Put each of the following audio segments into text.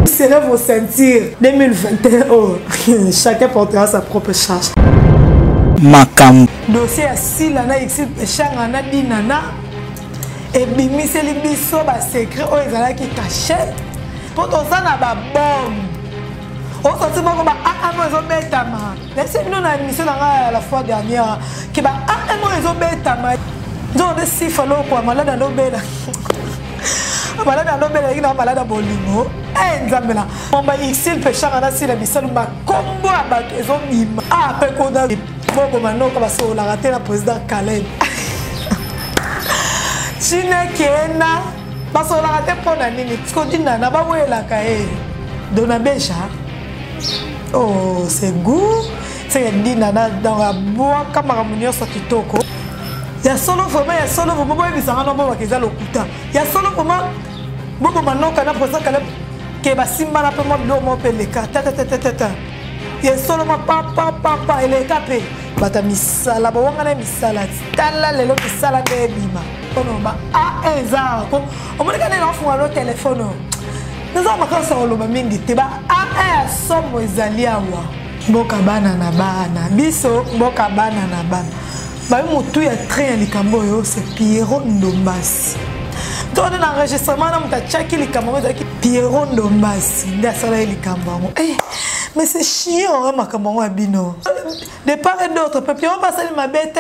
Serrez vos ceintures. 2021, oh, chacun portera sa propre charge. Makam. Dossier à Silana, Exil Péchangana, Dinana. Et Bimi, c'est les bisous, bah, secret, oh, ils allaient qui cachaient. Pour ton sang, à ma bombe. On s'en va comme ils ont bêtama. Laissez-nous dans la mission la fois dernière. Qui va ils ont bêtama. Ils ont des chiffres, quoi, malade à l'obéla. Malade à l'obéla, il a malade à Bolimo. Eh, Zambela. On va Exil Péchangana, si la mission, on va combo à battre, ils ont mis. Ah, après qu'on a. Bon, maintenant, on va se rater la président Caleb. Chinekena, parce qu'on a raté pour la minute. Ce qu'on dit, n'a pas oué la caille. Donabeja. Oh, c'est goût. C'est dit, nana, dans la bois, comme un mounion sur Kitoko. Il y a solo vraiment, il y a solo vraiment, il y a solo vraiment, il y a solo vraiment, il y a solo vraiment, bon, maintenant, quand on a président Caleb, qui va simba peu moins de l'homme, les cas, il y a solo papa, il est tapé. Bata misala ba wangana misala tala lelo misala de bima ono ba a eza ko omoni kana na funga lo telephone nza makasa oloba mingi te ba a somo ezali awa mboka bana na bana biso mboka bana na bana ba mutu ya train likambo yo c'est Pierrot Ndombasi dans l'enregistrement na muta chaki likambo ezaki Pierrot Ndombasi nda sala likambo mais c'est chiant, hein, makambo abino. De part et d'autre, Pierrot on passe ma bête.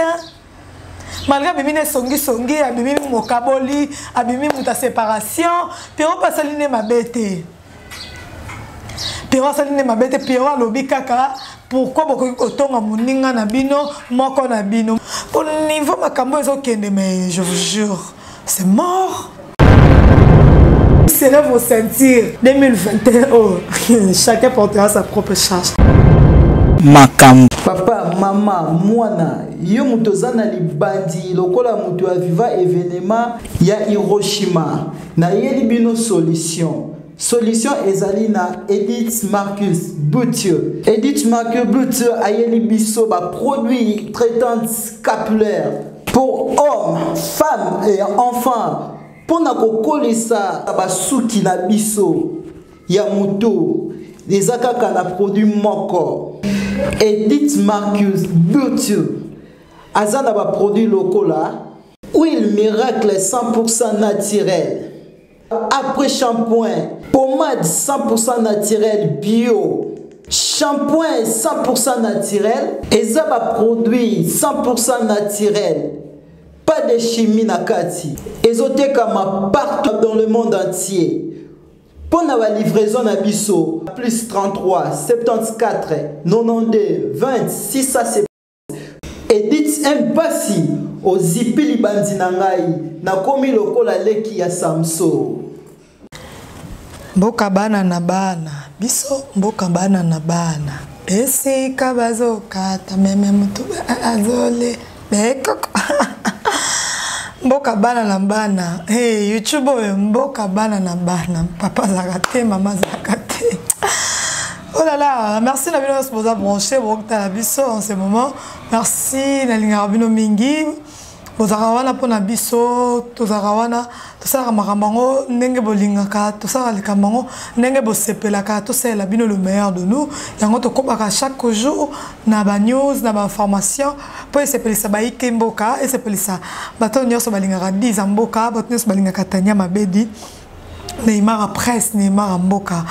Malgré Bimine songi, Abimi Mokaboli, Abimi Mouta séparation, Pierrot passe ma bête. Pierrot saline ma bête, Pierrot lobi kaka. Pourquoi beaucoup autant à Mouninga Nabino, Moko Nabino. Pour le niveau makambo est ok, mais je vous jure, c'est mort. Serrez vos ceintures. 2021, oh, chacun portera sa propre charge. Makam. Papa, maman, mwana, yo mutozana libandi, lokola mutu aviva événement ya Hiroshima. Na yeli bino solution. Solution ezali na Edith Marcus Boutieux. Edith Marcus Boutieux a yeli biso ba produit traitant scapulaire pour hommes, femmes et enfants. Pour na kokolisa basuki na biso ya moto les akaka na produit moko Edith Marcus Boutieux azana ba produit lokola huile miracle 100% naturel après shampoing pommade 100% naturel bio shampoing 100% naturel eza ba produit 100% naturel. Pas de chimie nakati. Ezoteka partout dans le monde entier. Pour la livraison na biso plus 33 74 92 20 670. Edith Mpasi au zipili bandi na ngai na komi lokola leki ya Samso. Mboka bana na bana biso mboka bana na bana esi kabazo kata meme mutu azole bekoko mboka bana na bana hey YouTube mboka bana na bana papa zakate mama zakate oh là là merci la bino sposa branché bokta la biso en ce moment merci na linga bino mingi bozarawana pona biso tozarawana tosala makambango ndenge bolingaka tosala likambango ndenge bosepelaka tosala bino le meilleur de nous yango tokobaka chaque jour na ba news na ba information po esepelisa ba ikemboka esepelisa bato nyonso balingaka 10 mboka bato nyonso balingaka Tania Mabedi Neymar à presse Neymar mboka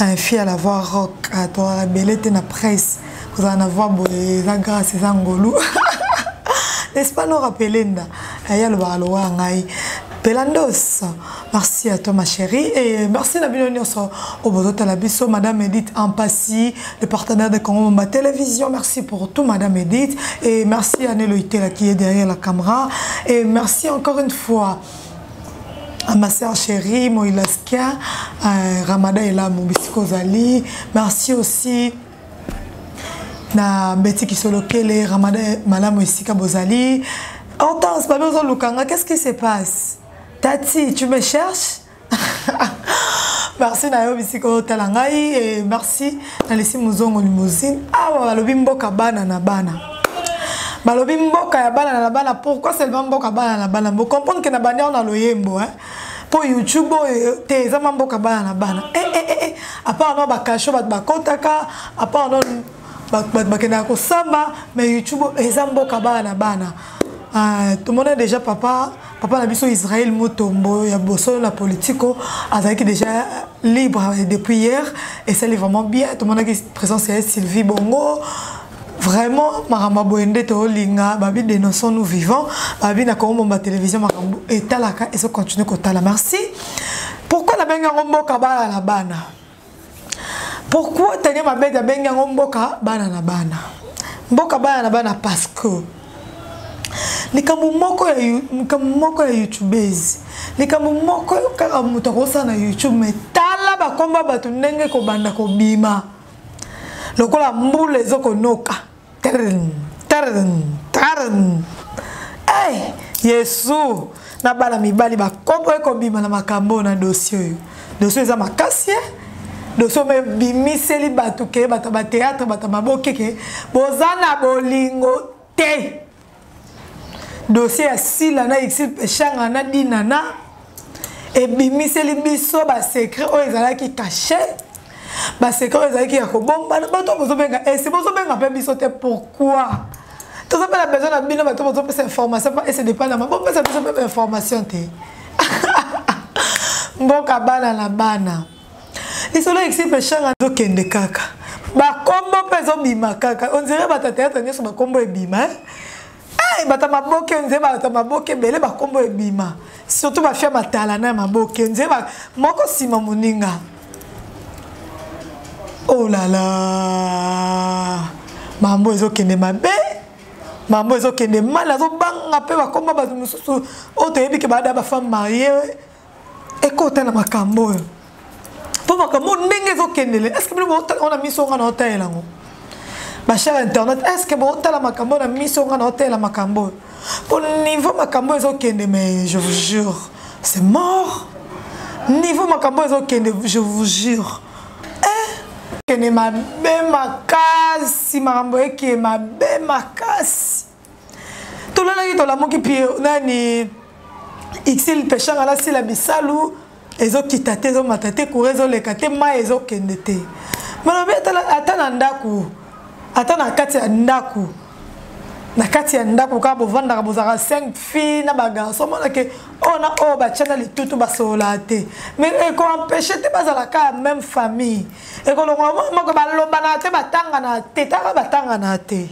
un fille à la voix rock à toi belete na presse vous en avoir la grâce et ngolou. N'est-ce pas nous rappeler Pelandos, merci à toi ma chérie et merci à la Madame Edith Ampassi, le partenaire de Congo ma télévision, merci pour tout Madame Edith et merci à Néloïté qui est derrière la caméra et merci encore une fois à ma sœur chérie Moïlaskia, Ramada Ela Mobisiko Zali, merci aussi na Betty qui solokele Ramada Malam Isika Bozali. Entends, pas besoin de Lukanga, qu'est-ce qui se passe? Tati, tu me cherches? Merci Nayo Bisiko Talangai et merci Nalisi Mouzongo Limousine. Ah, balobi mboka bana na bana. Balobi mboka ya bana na bana. Pourquoi seulement mboka bana na bana? Vous comprenez que na bana on a loyembo, hein? Pour YouTube, te zama mboka bana na bana. à part non bakacho bakotaka à part non bakena ko samba mais YouTube ezamboka bana bana tout le monde déjà papa na biso Israël Mutombo ya bosso la politico azaki déjà libre depuis hier et ça est vraiment bien tout le monde qui présence c'est Sylvie Bongo vraiment marama boende to linga babi dénonçons nous vivants babi na ko ma télévision makambo et talaka et ça continue ko tala merci pourquoi la benga ngomboka bana la bana pourquoi tanya mabeda benga ngomboka bana na bana mboka bana na bana parce que likambo moko ya YouTubers likambo moko kaka muto kosa na YouTube mais tala ba komba batu ndenge ko banda ko bima lokola mbule ezoko noka hey Yesu na bala mibali ba kombo ko bima na makambo na dossier eza makasi dossier me bimiseli batu ke bata ba théâtre bata maboke ke bozana bolingo te dossier ya sila na exil pechanga na dinana et bimiseli biso ba secret o ezalaki caché ba secret ezalaki ya kobomba bato bozobenga et c'est bozobenga pe biso te pourquoi tout ça la besoin na bino bato bozope cette information et c'est dépendamment bon ça besoin de information te mboka bana la bana isolo exil pechanga zo kende kaka ba kombo pezo bima kaka on dirait ba tata nyoso ba kombo e bima bata maboke nze bata maboke bele ba kombo ebima surtout ba fia matala na maboke nze ba moko sima moninga oh la la mambo ezokende mabe mambo ezokende mal azo banga pe ba kombo ba mususu oto yebike bada ba femme mariée ekota na makambo po makambo ndenge ezokendele est-ce que on a mis son na hôtel lango ma chère internet est-ce que bon tala makambo na mission na hôtel la makambo pour niveau makambo ezokende mais je vous jure c'est mort niveau makambo ezokende je vous jure kene mabe makasi makambo eke mabe makasi tout le monde la moki pi nani xil pechanga la sila bisalu ezokita te ezomatate kurezo lekate ma ezokende te malobi atana ndaku ata na kati ya ndaku ka bovanda bozaka 5 filles na bagarçon mona ke ona o ba chana litutu basola te mais e ko empêcher te bazala ka même famille e ko longo moko baloba na te batanga na te ta batanga na te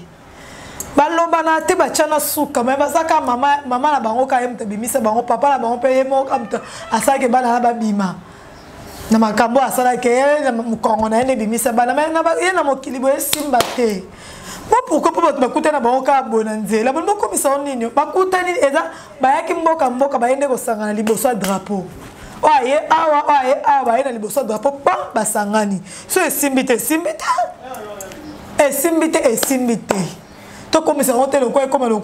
baloba na te ba chana suka mais bazaka mama na bango ka emte bimisa bango papa na bango pe mo kamta asake bana na babima na makambo asala ke na mukongo na ene bimisa bana mais na yena mokilibo esimba te pourquoi pas bakuta na bango bona nzela bon ko misa nini bakuta ni eza bayaki mboka baende ko sangana liboso drapeau oye awa ena liboso drapeau pa basangani so esimbite to comme ça on te le quoi comme le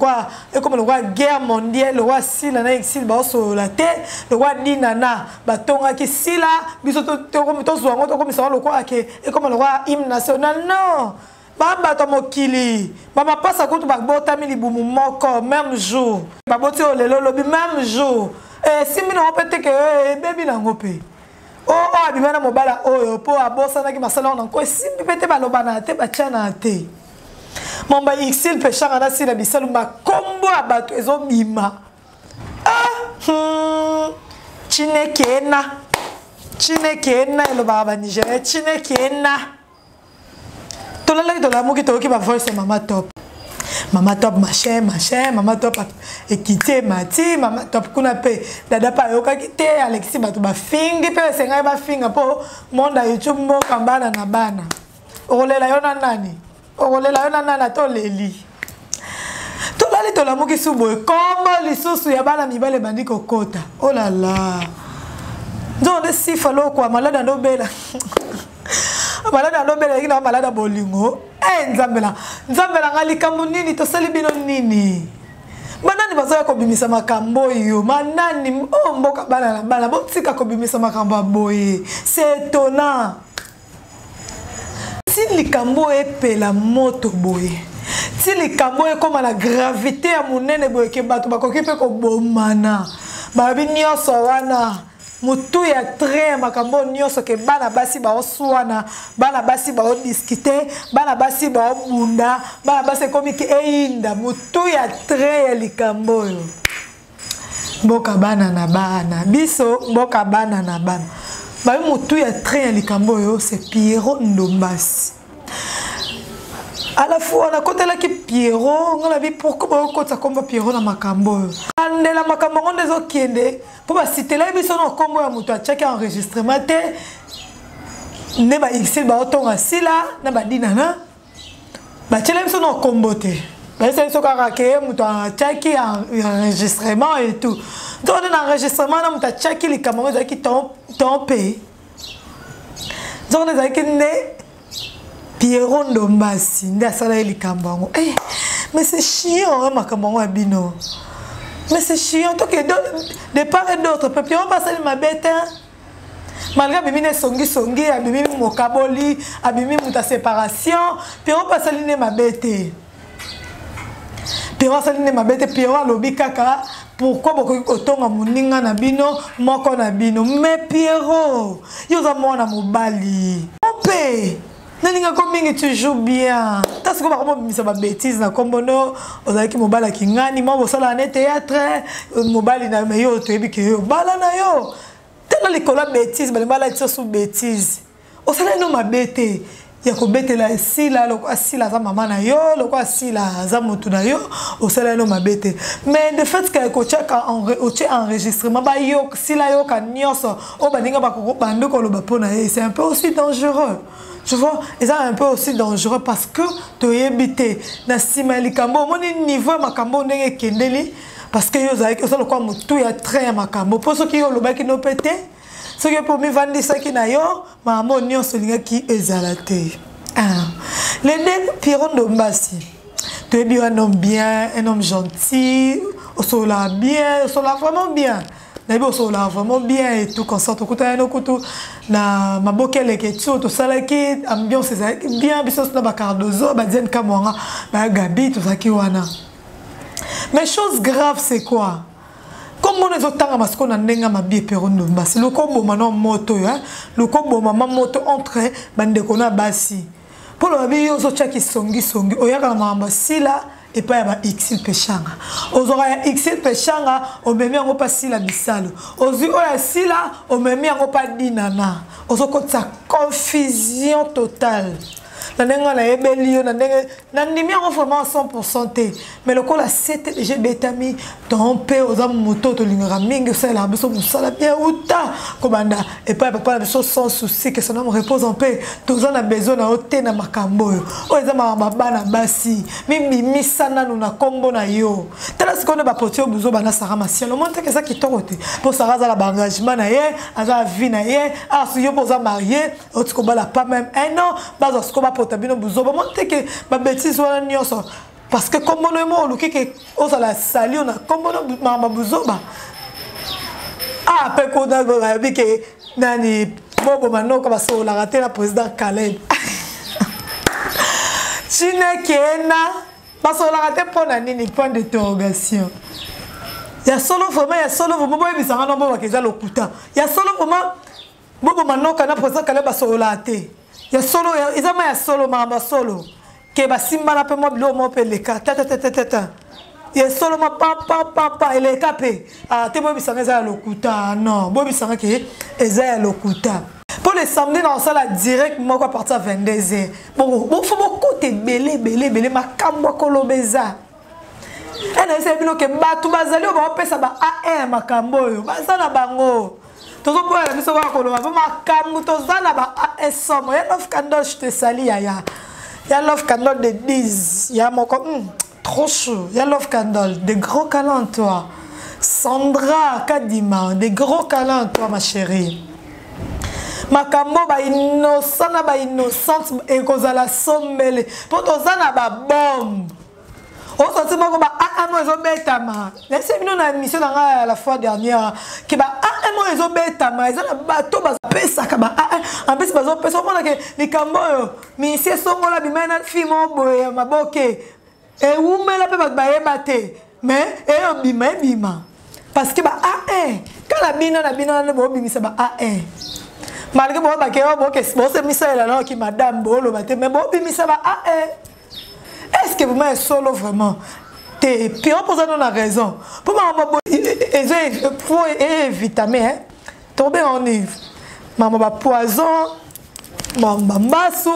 quoi guerre mondiale le roi sila na exil ba so la te le roi dinana batonga ki sila biso to comme to zo to comme ça le quoi ke et comme le roi hymne national non baba to mokili baba passa ko to ba botami libumu moko même jour ba boti o lelo lobi même jour et si mino opete ke baby na ngope oh abimana mobala oyo po abosa na ki masala na ko simbi pete ba lobana te ba chana te Mamba xil pechanga na sila bisalu makombo abato ezobima chinekena elo baba Nigeria chinekena tolala to la moki to ki ba voice mama top machin mama top ekite mati mama top kuna pe dada pa yoka kite Alexis bato ba fingi pe senga ba finga po monde YouTube mo kambana na bana olela yona nani olela yona nana to leli to lali to la moki subo kombo lisusu ya bana mibale bandiko kota oh la la nzo de sifa lokwa malada ndo bela malada ndo bela ina malada bolingo nzambela ngali kambo nini to sali bino nini banani bazoya ko bimisa makambo yo manani mboka bana bana botika ko bimisa makambo boye c'est étonnant si likambo epela moto boye si likambo ekoma na gravité ya munene boye ke bato bakoki pe ko bomana babi nyonso wana mutu ya train makambo nyonso ke bana basi ba oswana bana basi ba discuter bana basi ba bunda bana basi komi ke einda mutu ya train ya likambo yo mboka bana na bana biso mboka bana na bana ba mutu ya train ya likambo yo c'est Pierrot Ndombasi. À la fois, on a côté là qui Pierrot, on a vu pourquoi on a comme Pierrot dans Makambo. On est là Makambo, on est au Kende. Pour citer là, ils sont en combo à Moutoua, check enregistrement. Ne ba ici, ba auton assis là, ne ba di nana. Ba tchela ils sont en combo te. Ba ils sont karaké, Moutoua check enregistrement et tout. Donc on a enregistrement, on a check les caméras qui tombent. Donc on a qui ne Pierrot Ndombasi, nda sala likambo. Eh, mais c'est chiant hein makambo abino. Mais c'est chiant toi que de part et d'autre, Pierrot passe ma bête. Malgré bimine songi, abimi mokaboli, abimi muta séparation, Pierrot passe ma bête. Pierrot saline ma bête, Pierrot lobi kaka. Pourquoi beaucoup otonga muninga na bino, moko na bino. Mais Pierrot, yoza mwana mobali. Ope. Naninga komingi tu joues bien. T'as ce qu'on va comment ça va bêtise na kombono, ozaki ki mobala kingani, mo bosala na théâtre, mobali na meyo to ebi ke yo bala na yo. Tellement les cola bêtise, bala bala tso sous bêtise. Osala no mabete. Ya ko betela sila loko asila za mama na yo, loko asila za mutu na yo, osala no mabete. Mais de fait que ko chaka enregistrement ba yo sila yo ka nyoso, o baninga ba ko bando ko lo ba pona, c'est un peu aussi dangereux. Tu vois, et ça un peu aussi dangereux parce que tu es habité dans Simali Kambo, mon niveau Makambo n'est kendeli parce que yo zaïk ça le quoi mutu ya très Makambo. Pour ceux qui ont le bac qui n'ont pété, ceux qui pour me vendre ça qui n'a yo, maman nyon solinga qui ezalate. Les deux Pierrot Ndombasi. Tu es bien un homme bien, un homme gentil, au sola bien, au sola vraiment bien. Nabi osola vraiment bien et tout comme ça tout côté no kutu na mabokele ke tout ça là qui ambiance bien biso na bakardozo ba dienne kamwanga ba gabi tout ça qui wana. Mais chose grave c'est quoi? Comme on est autant parce qu'on a n'enga ma bien Pierrot Ndombasi le combo maintenant moto hein le combo maman moto entre bande kona basi pour le baby yo so chaki songi oyaka na mamba sila et pas ya Xil Pechanga. Ozora Xil Pechanga, o memi yango pa sila bisalo. Ozi oya sila, o memi yango pa dinana. Ozoko sa confusion totale. Nanenga na ebelio, nanenga nanimi yango vraiment 100% te. Mais le col a 7 j'ai betami trompé aux hommes moto to lingara mingi ça la beso musala bien uta komanda et pas papa beso sans souci que son homme repose en paix. Tous on a besoin na hotel na makambo. O ezama bana basi. Mimi misana na kombo na yo. Tala ce qu'on a porté au buzo bana sarama ciel. Le monde que ça qui torote. Pour Sarah za la engagement na ye, aza vie na ye, a su yo pour za marier, o tiko bala pas même un an, bazo ce qu'on va tabino buzo ba monte que ba bêtise wana nyonso parce que comme on est mort luki que osa la sali on a comme on mama buzo ba ah pe ko na ba bi que nani bobo manoko ba so la rater la président Caleb chine kena ba so la rater pour nani point d'interrogation. Il y a solo vraiment bobo bisanga no bobo keza lokuta il y a solo vraiment bobo manoko na président Caleb ba so la rater. Ya solo ya solo mamba solo ke ba simba na pe mo bilo mo pe leka tata ya solo ma pa ele kapé ah te bo bisanga za lokuta non bo bisanga ke eza lokuta pour le samedi dans ça direct moi quoi partir à 22h bon faut beaucoup te belé makambo kolobeza ena ese bino ke batu bazali ba pesa ba a makambo yo bazana bango. Tozo pour la mission quoi koloma ma kamu tozana ba somme ya love candle je te sali ya love candle de 10 ya moko trop chaud ya love candle des gros câlins toi Sandra Kadima des gros câlins toi ma chérie makambo ba innocente et kozala sommele pour tozana ba bombe. On sentit moi comme moi ils ont bétama. Laissez nous na mission la fois dernière que moi ils ont bétama ils ont un bateau bas pesa ka en plus bazo pesa on que les kambo mais c'est son la bimena fimo boye maboke et où me la pe ba yebate mais et bima parce que kala bino na bino na bo bimisa ba A1 malgré bo ba ke bo ke bo se misa la ki madame bo lo bate mais bo bimisa ba A1 est-ce que vous m'êtes solo vraiment t'es pire pour ça on a raison pour moi faut vitamine hein tomber en livre maman ba poison maman mbasu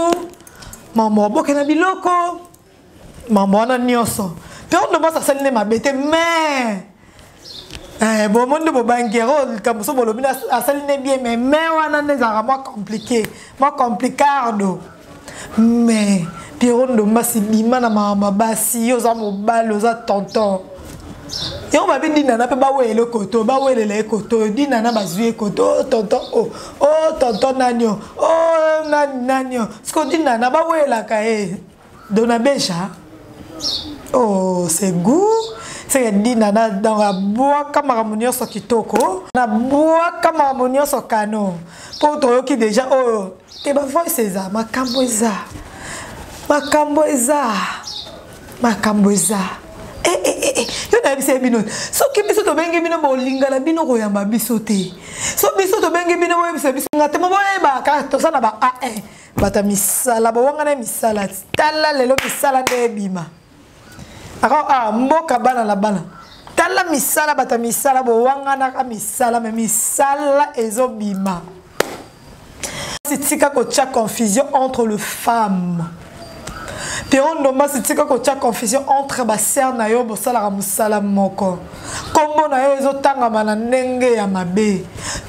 maman boke na biloko maman na nyonso puis on ne ça saline ma bête mais bon monde bo banquero comme ça bolo bina saline bien mais wana ne za moi complicado mais puis on ne masi bima na maman basi yo za mobile za tonton yo ba bi dina na pe ba wele koto ba wele le koto dina na bazui koto tonton oh tonton nanyo oh nanyo sko dina na ba wela ka dona beja oh c'est goût c'est dina na dans la bois comme harmonie so kitoko na bois comme harmonie so kano pour toi qui déjà oh te ba voix César makamboza yo na bise bino so ki biso to benge bino bo lingala bino ko yamba biso te so biso to benge bino bo biso ngate mo ba ka to sana ba bata misala bo wanga na misala tala lelo misala de bima aka mboka bana la bana tala misala bata misala bo wanga na ka misala me misala ezo bima sitika ko cha confusion entre le femme. Puis on a dit que confusion entre les sœurs na yo bosala musala moko. Kombo na yo ezotanga mana nenge ya mabe.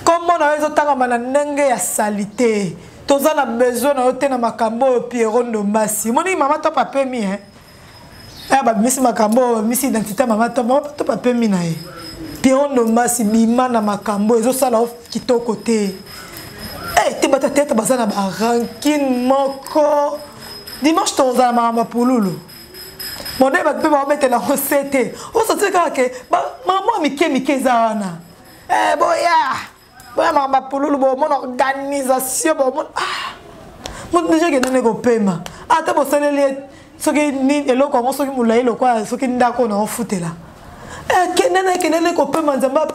Kombo na yo ezotanga mana nenge ya salité. Toza na besoin na yo te na makambo Pierrot Ndombasi. Moni mama to papa mi hein. Ba misi makambo misi identité mama to papa mi na ye. Pierrot Ndombasi bima na makambo ezosala kitoko te. Te bata tête bazana ba ranking moko. Dimanche, tu as maman Pouloulou. Mon dé va te mettre la recette. On se dit que maman Mike Zana. Boya, maman Pouloulou, mon organisation, mon déjà que nous n'avons pas paiement. Ah, tu as besoin de ce qui ni et l'eau comment ce qui moulait le quoi, ce qui n'a qu'on a foutu là. Kenene ko paiement zamba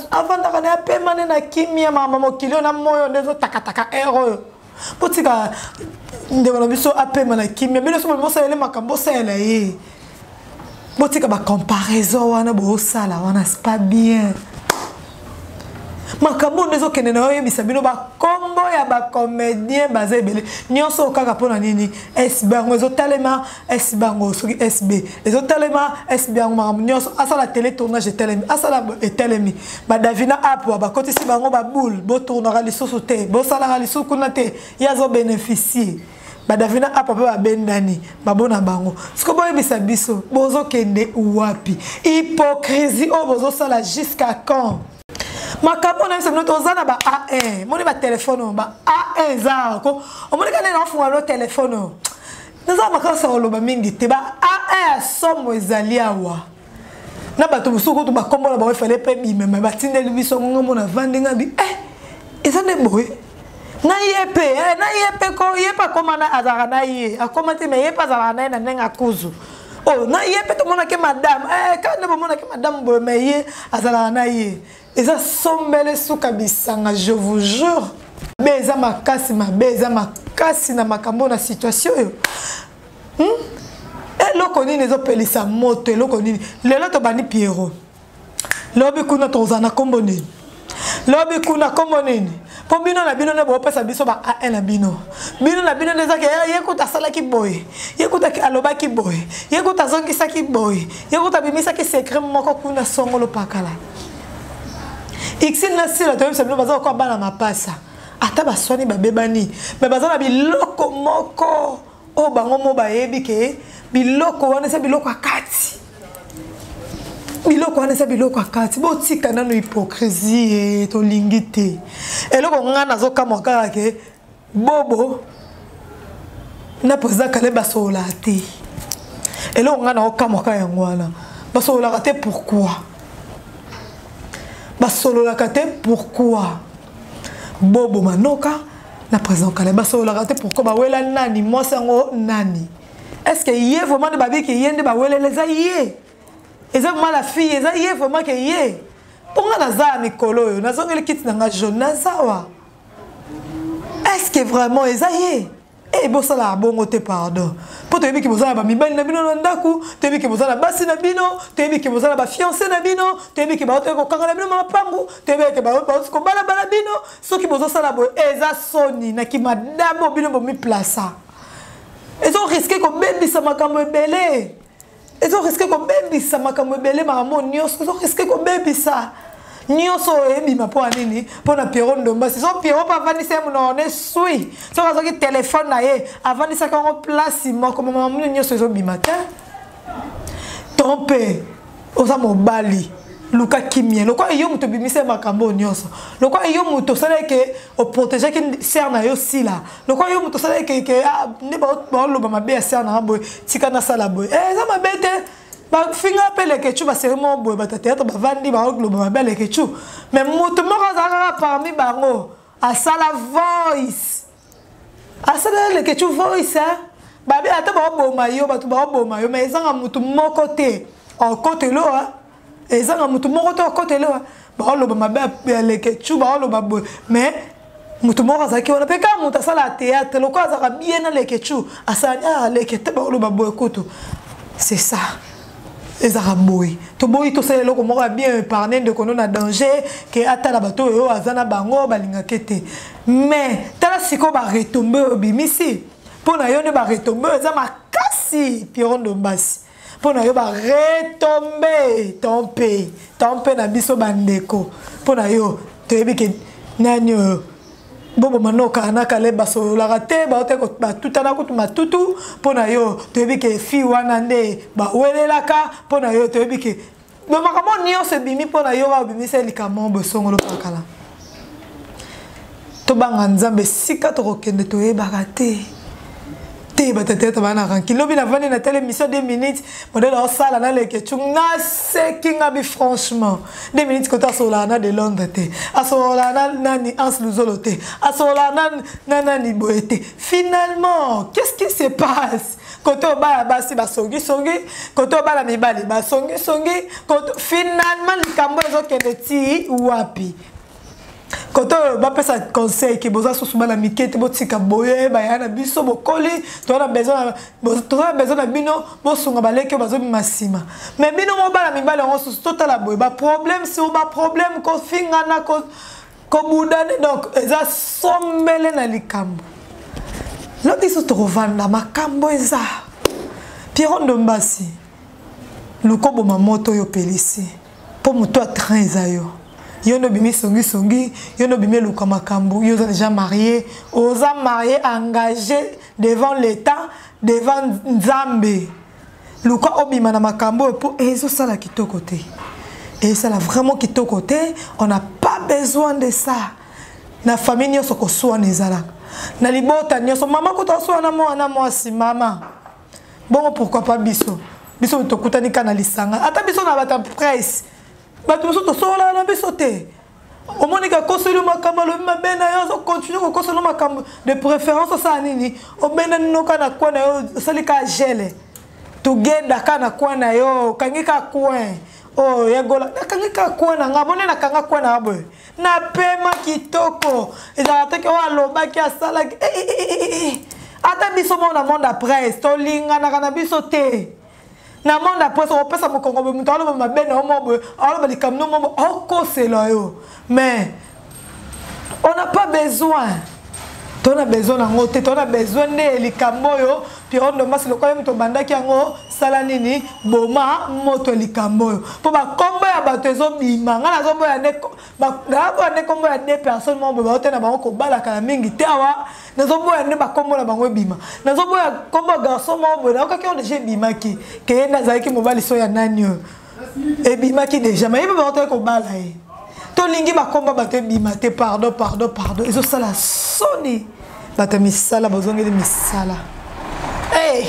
avant d'aller à paiement na kimia maman kilo na moyo ndezo takataka erreur. Potika ndebana biso apema na kimia bino so bosa ele makambo sala ye botika ba comparaison wana bo sala wana c'est pas bien makambo ndezo kene na yo bisabino ba kombo ya ba comédien bazebele nyonso kaka pona nini SB ngo zo talema SB ngo soki SB ezo talema SB ngo makambo nyonso asala télé tournage telemi asala telemi ba davina apo ba kotisi bango ba boule bo tournera lisusu te bo sala lisusu kuna te yazo bénéficier ba davina apo ba bendani ba bona bango siko boye bisabiso bozo kende wapi hypocrisie o bozo sala jusqu'à quand makambo na biso noto zana ba A1 moni ba téléphone ba A1 zako omoni kana na funga lo téléphone naza makasa oloba mingi te ba A1 somo ezali awa na bato busuku to ba kombo na ba fele pe bi mema ba tindeli biso ngomo na vandinga bi ezane boye na yepe ko yepa komana azara na ye akomate me yepa azara na nenga kuzu oh na yepe to mona ke madame quand ne mona ke madame boye me ye azara na ye. Et ça sombele suka bisanga, je vous jure. Beza makasi ma beza makasi na makambo na situation yo. Et loko nini zo pelisa moto loko nini. Lelo to bani Pierrot. Lobi kuna to zana kombo nini. Lobi kuna kombo nini. Po bino na bino ne bo pesa biso ba A na bino. Bino na bino neza ke yekuta sala ki boy. Yekuta ki aloba ki boy. Yekuta zongi sa ki boy. Yekuta bimisa ki secret moko kuna songolo pakala. Ixine na sila to yebisa bino baza ko bana mapasa ata baswani babebani me baza na biloko moko o bango mo bayebi ke biloko wana se biloko akati biloko akati botika nano hypocrisie to lingite eloko ngana zo kama kaka ke bobo na poza kale basola te eloko ngana o kama kaka yangwana basola te pourquoi Basolo la kate pourquoi Bobo manoka na présent kale basolo la kate pourquoi ba wela nani moi sango nani est-ce que yé vraiment de babi qui yende ba wela les aïe et ça moi la fille et ça yé vraiment que yé Ponga naza mikolo yo nazongeli kiti nanga jaune nazawa. Est-ce que vraiment ezaye? Eh bosala bongo te pardon. Po te yebi ki bozala ba mibali na bino na ndaku, te yebi ki bozala basi na bino, te yebi ki bozala ba fiancé na bino, te yebi ki ba ote ko kanga na bino mapangu, te yebi ki ba ko bala bala bino, soki bozosala bo eza soni na ki madame bino bo mi plaça. Ils ont risqué ko bebisa makambo ebele. Ils ont risqué ko bebisa makambo ebele makambo nyos, ils ont risqué ko bebisa. Nyoso ebima po anini po na Pierrot Ndombasi so Pierrot pa vanisa mu na one sui so ka soki téléphone na ye avanisa ka en place moko mama mu nyoso zo bima ta tompe oza mobali luka kimie lokwa yo muto bimise makambo nyoso lokwa yo muto sala ke o protéger ki ser na yo sila lokwa yo muto sala ke ne ba lo ba mabe ser na boy tika na sala boy za mabete ba finga pele ke chu ba serment boy ba théâtre ba vandi ba globe ba belle ke chu mais mutu moko za parmi bango a sala voice a sala le ke chu voice ba bi ata ba bo mayo ba tu ba bo mayo mais ezanga mutu moko te en côté lo ezanga mutu moko te en côté lo ba lo ba mabe le ke chu ba lo ba boy mais mutu moko za ki ona pe ka mutu sala théâtre lo ko za bien le ke chu asanya le ke te ba lo ba boy kutu c'est ça. Les Arabouis. To boy to sele loko moko bien parler de kono na danger que ata la bato yo azana bango balinga kete. Mais tala siko ba retomber obimisi. Pona yo ne ba retomber za makasi Pierrot Ndombasi. Pona yo ba retomber tompe na biso bandeko. Pona yo to yebi ke nani bobo manoka na kale baso la rate ba ote ko ba tutana ko matutu pona yo to yebi ke fi wana nde ba welelaka pona yo to yebi ke do makamo nyo se bimi pona yo ba bimi se likamo bosongolo pakala to banga nzambe sika to kokende to yeba rate te ba tete to bana kan kilo bi na vani na télémission 2 minutes modèle au sala na le ke chunga se kinga bi franchement 2 minutes ko ta sola na de Londres te asola na nani ans luzolote asola na nani boete finalement qu'est-ce qui se passe quand on ba basi ba songi quand on ba la mibali ba songi quand finalement likambo ezo kende ti wapi quand on va passer un conseil qui boza sous la miquette botika boye ba yana biso bokoli to na besoin na bino bosunga baleke bazo masima mais bino mo bala mibale on sous total la boye ba problème c'est ba problème ko finga na ko budane donc eza sombele na likambo lodi so to vanda makambo eza Pierrot Ndombasi lukobo mamoto yo pelisi po muto a train eza yo. Yo no bimi songi, yo no bimi luka makambu, yo déjà marié, osa marié engagé devant l'État, devant Nzambe. Luka obima na makambu pour ezo sala kitoko te. Et ça là vraiment kitoko te, on n'a pas besoin de ça. Na famille nyoso ko soa nezala. Na libota nyoso mama ko to soa na mwasi mama. Bon pourquoi pas biso? Biso to kutani kana lisanga. Ata biso na bata presse. Bato so to sola na bisote au moins ka koselo makambo lo mabena yo so continue ko koselo makambo de préférence ça nini o bena no kana kwa na yo salika gele to genda kana kwa na yo kangika coin oh yegola kangika kwa na ngabone na kanga kwa na boy na pema kitoko eza atake wa lobaki asala ata biso mona monde après to linga na kana bisote na monde après on passe à mon congo mais muto alo mabena o mobo alo balikamno mobo o kosela yo mais on n'a pas besoin on a besoin nango te on a besoin de likambo yo Pierrot Ndombasi lo kwa mto bandaki yango sala nini boma moto likambo yo po ba kombo ya bato ezo bima ngana zo boya ne ba ba ne kombo ya deux personnes mobo ba otena bango ko bala kala mingi te awa na zo boya ne ba kombo na bango bima na zo boya kombo garçon mobo na okaki on déjà bima ki ke na zaki mobali so ya nani yo e bima ki déjà mais ba otena ko bala e to lingi ba kombo ba te bima te pardon ezo sala soni bata misala bozongi de misala. Hey,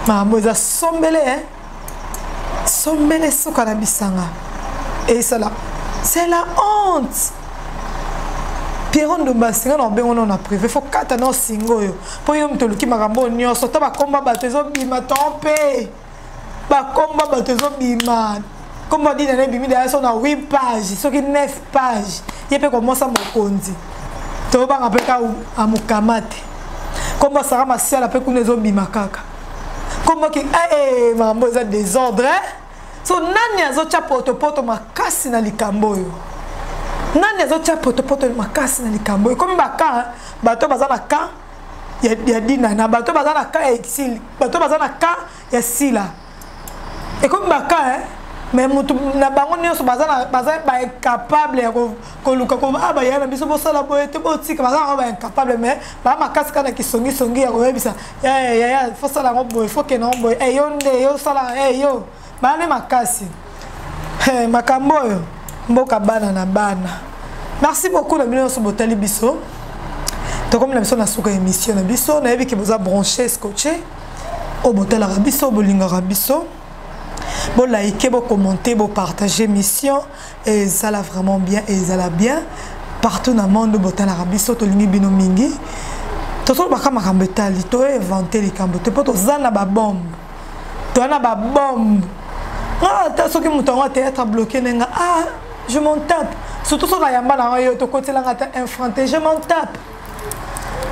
maman, ça sombele, hein? Sombele, ce qu'on a bisanga. Et ça là, c'est la honte. Pierrot Ndombasi, on a privé. Faut qu'à nos singo. Pour y me qui m'a ramené au Sota ba combat batezo bima tempé. Ba combat batezo bima. Comme on dit dans les bimi d'ailleurs on a 8 pages, ce qui 9 pages. Il peut commencer à mokondi. Tu vas pas appeler à mukamate. Comme ça ma sœur appelle qu'on les zombies makaka. Comme qui mambo za désordre. So nani azocha poto makasi na likambo yo. Nani azocha poto makasi na likambo yo. Comme baka bato bazana ka ya dina na bato bazana ka ya exil, bato bazana ka ya sila. Et comme baka mais mutu na bango nyonso bazana ba incapable ya ko luka ko aba yana biso bo sala boye te bo tika bazana ba incapable mais ba makasi kana kisongi ya ko yebisa ya faut sala ngo boye faut que non boye yonde yo sala yo bane makasi makambo yo mboka bana na bana. Merci beaucoup na bino so botali biso to comme na biso na suka émission na biso na yebi ki boza brancher scotché o botala biso bolinga biso. Bon liker, bon commenter, bon partager mission et ça là vraiment bien et ça là bien partout dans le monde botal arabi soto lingi bino mingi to so baka makambe tali to inventer les kambo te poto zana ba bombe to na ba bombe ta so ki mutonga théâtre bloqué nenga je m'en tape surtout so ka yamba na yo to côté la ngata infranté je m'en tape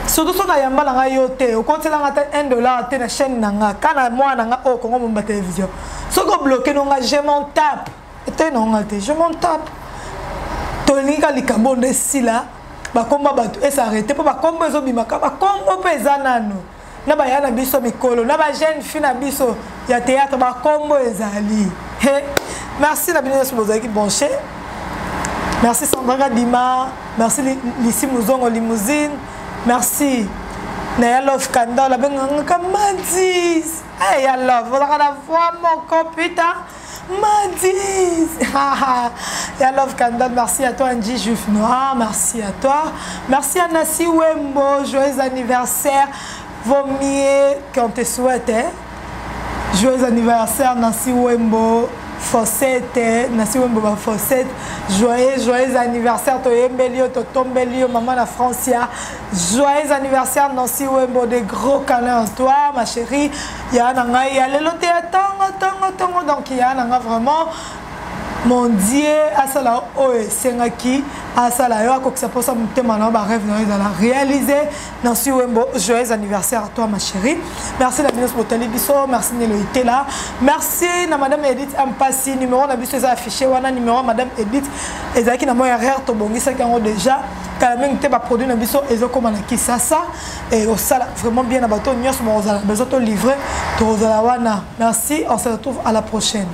surtout so ka yamba na yo te au côté la ngata $1 te na chaîne nanga kana moi nanga o Congo Mumba télévision. Ce que bloqué, je m'en tape. Je m'en tape. Tolinga likabo de sila, ba komba batu et s'arrêter pour ba komba zo bimaka, ba komba pezanano. Na ba yana biso mikolo, na ba jeune fille na biso ya théâtre ba komba ezali. Merci la bienvenue sur vos équipes branchées. Merci Sandra Dima, merci Lissi Mouzongo Limousine, merci Naya Love Kanda, la benga Madis. Hey, I love, vous avez la voix, mon computer. Madis. I love Kanda, merci à toi, Angie Juif Noir, merci à toi. Merci à Nassi Wembo, joyeux anniversaire. Vaut mieux qu'on te souhaite. Joyeux anniversaire, Nassi Wembo. Fossette, Nassi Wembo Fossette, joyeux anniversaire, Toyembelio, Totombelio, maman la Francia, joyeux anniversaire, Nassi Wembo, des gros câlins à toi, ma chérie. Il y a le loté à tango, donc il y a vraiment mon Dieu, à cela, c'est qui, à cela, que ça peut s'amuser maintenant, rêve dans la réaliser. Nassi Wembo, joyeux anniversaire à toi, ma chérie. Merci la ministre Botali Bisso, merci Néloïté là. Merci à Madame Edith Ampassi, numéro na biso affiché, wana numéro Madame Edith, et qui n'a pas erreur, tobongi ça qui déjà. Quand même, tu as produit na biso, et comme on a qui ça, et au sala vraiment bien à bateau, nous sommes besoin de livrer, wana. Merci, on se retrouve à la prochaine.